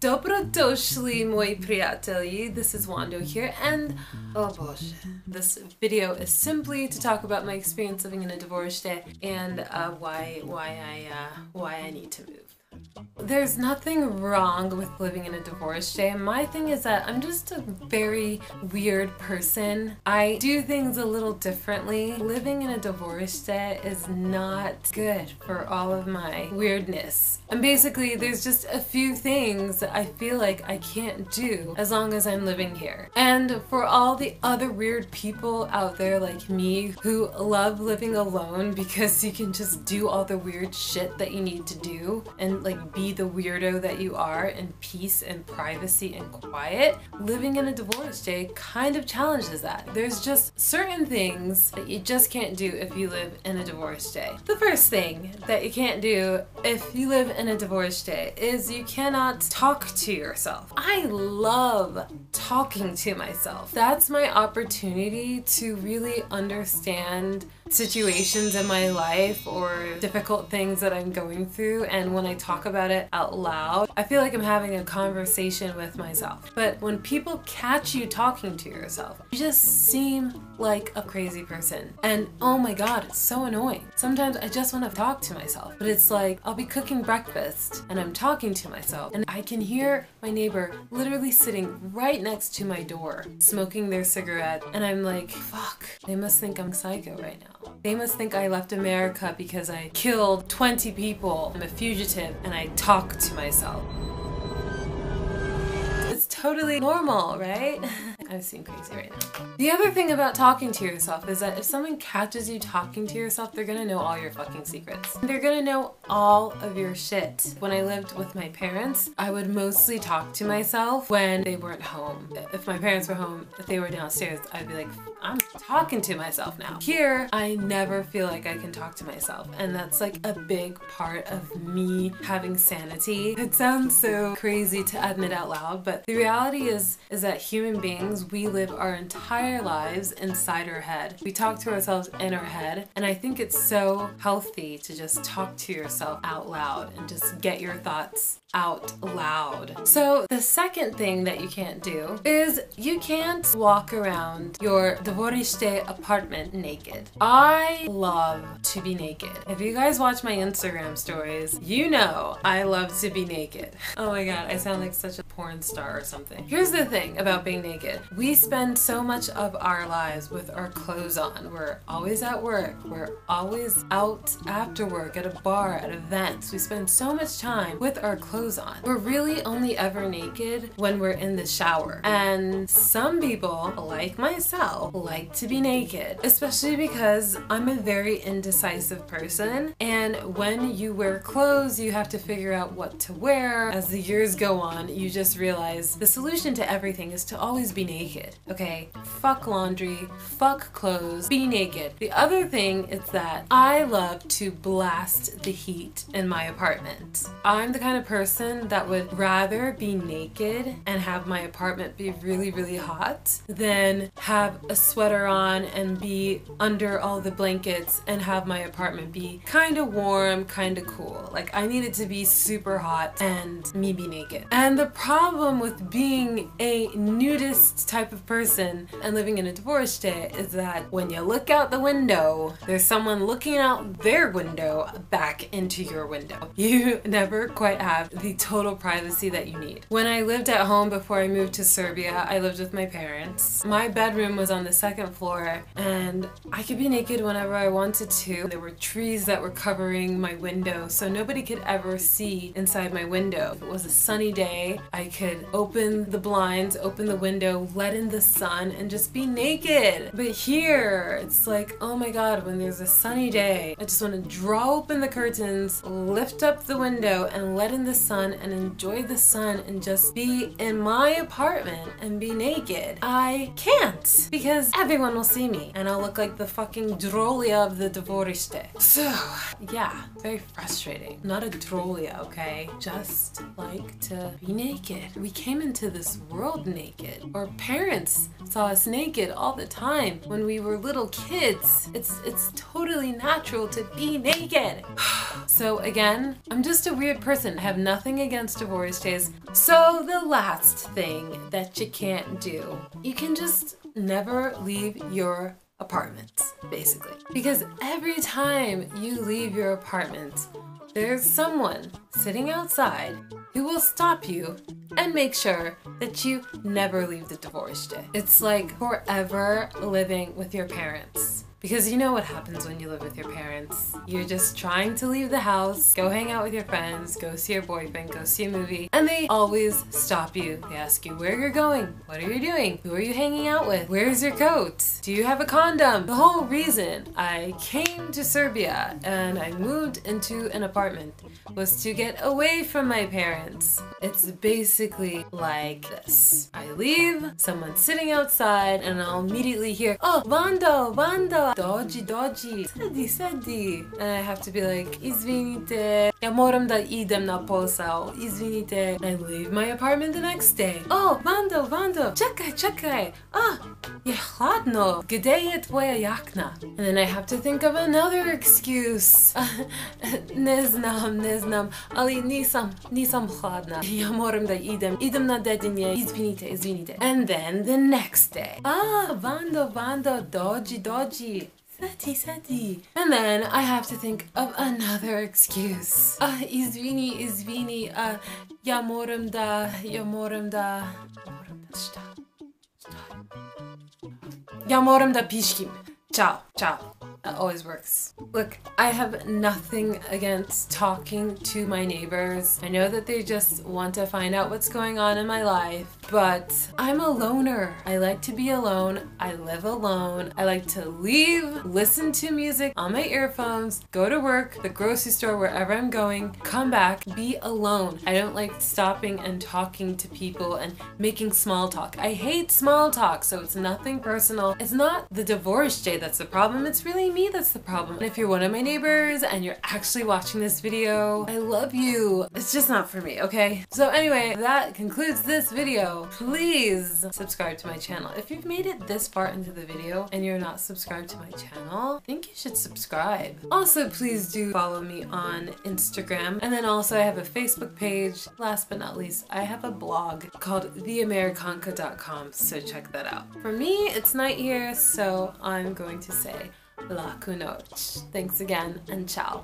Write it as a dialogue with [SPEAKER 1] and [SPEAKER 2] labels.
[SPEAKER 1] Dobrodošli, moi prijatelji. This is Nwando here, and oh bože, this video is simply to talk about my experience living in a dvorište and why I need to move. There's nothing wrong with living in a dvorište. My thing is that I'm just a very weird person. I do things a little differently. Living in a dvorište is not good for all of my weirdness. And basically, there's just a few things that I feel like I can't do as long as I'm living here. And for all the other weird people out there like me who love living alone because you can just do all the weird shit that you need to do and like be the weirdo that you are in peace and privacy and quiet, living in a dvorište kind of challenges that. There's just certain things that you just can't do if you live in a dvorište. The first thing that you can't do if you live in a dvorište is you cannot talk to yourself. I love talking to myself. That's my opportunity to really understand situations in my life or difficult things that I'm going through, and when I talk about it out loud, I feel like I'm having a conversation with myself. But when people catch you talking to yourself, you just seem like a crazy person. And oh my god, it's so annoying. Sometimes I just want to talk to myself, but it's like I'll be cooking breakfast and I'm talking to myself and I can hear my neighbor literally sitting right next to my door smoking their cigarette, and I'm like, fuck, they must think I'm psycho right now. They must think I left America because I killed 20 people. I'm a fugitive and I talk to myself. It's totally normal, right? I seem crazy right now. The other thing about talking to yourself is that if someone catches you talking to yourself, they're gonna know all your fucking secrets. They're gonna know all of your shit. When I lived with my parents, I would mostly talk to myself when they weren't home. If my parents were home, if they were downstairs, I'd be like, I'm talking to myself now. Here, I never feel like I can talk to myself, and that's like a big part of me having sanity. It sounds so crazy to admit out loud, but the reality is that human beings, we live our entire lives inside our head. We talk to ourselves in our head, and I think it's so healthy to just talk to yourself out loud and just get your thoughts out loud. So the second thing that you can't do is you can't walk around your dvorište apartment naked. I love to be naked. If you guys watch my Instagram stories, you know I love to be naked. Oh my god, I sound like such a porn star or something. Here's the thing about being naked. We spend so much of our lives with our clothes on. We're always at work. We're always out after work, at a bar, at events. We spend so much time with our clothes on. We're really only ever naked when we're in the shower. And some people, like myself, like to be naked, especially because I'm a very indecisive person. And when you wear clothes, you have to figure out what to wear. As the years go on, you just realize the solution to everything is to always be naked. Okay? Fuck laundry, fuck clothes, be naked. The other thing is that I love to blast the heat in my apartment. I'm the kind of person that would rather be naked and have my apartment be really, really hot than have a sweater on and be under all the blankets and have my apartment be kind of warm, kind of cool. Like, I need it to be super hot and me be naked. And the problem with being a nudist type of person and living in a dvorište is that when you look out the window, there's someone looking out their window back into your window. You never quite have the total privacy that you need. When I lived at home before I moved to Serbia, I lived with my parents. My bedroom was on the second floor and I could be naked whenever I wanted to. There were trees that were covering my window, so nobody could ever see inside my window. If it was a sunny day, I could open the blinds, open the window, let in the sun, and just be naked. But here, it's like, oh my god, when there's a sunny day, I just want to draw open the curtains, lift up the window, and let in the sun and enjoy the sun and just be in my apartment and be naked. I can't, because everyone will see me and I'll look like the fucking drolia of the dvorište. So yeah, very frustrating. Not a drolia, okay? Just like to be naked. We came into this world naked. Our parents saw us naked all the time when we were little kids. It's totally natural to be naked. So again, I'm just a weird person. I have nothing nothing against dvoristes. So the last thing that you can't do, you can just never leave your apartment, basically. Because every time you leave your apartment, there's someone sitting outside who will stop you and make sure that you never leave the dvorište. It's like forever living with your parents. Because you know what happens when you live with your parents. You're just trying to leave the house, go hang out with your friends, go see your boyfriend, go see a movie, and they always stop you. They ask you where you're going, what are you doing, who are you hanging out with, where's your coat, do you have a condom? The whole reason I came to Serbia and I moved into an apartment was to get away from my parents. It's basically like this. I leave, someone's sitting outside, and I'll immediately hear, oh, Nwando, Nwando, dođi, sedi. And I have to be like, izvinite, ja moram da idem na posao, izvinite. And I leave my apartment the next day. Oh, Nwando, čekaj, je hladno, gde je tvoja jakna? And then I have to think of another excuse. Ne znam, ali nisam hladna. Ja moram da idem na dedinje, izvinite. And then the next day. Nwando, dođi. Seti. And then I have to think of another excuse. Izvini, ja moram da piškim. Ciao. That always works. Look, I have nothing against talking to my neighbors. I know that they just want to find out what's going on in my life, but I'm a loner. I like to be alone. I live alone. I like to leave, listen to music on my earphones, go to work, the grocery store, wherever I'm going, come back, be alone. I don't like stopping and talking to people and making small talk. I hate small talk, so it's nothing personal. It's not the dvorište that's the problem. It's really me that's the problem. And if you're one of my neighbors and you're actually watching this video, I love you. It's just not for me, okay? So anyway, that concludes this video. Please subscribe to my channel. If you've made it this far into the video and you're not subscribed to my channel, I think you should subscribe. Also, please do follow me on Instagram. And then also I have a Facebook page. Last but not least, I have a blog called theamericanka.com, so check that out. For me, it's night here, so I'm going to say Laku noć. Thanks again, and ciao.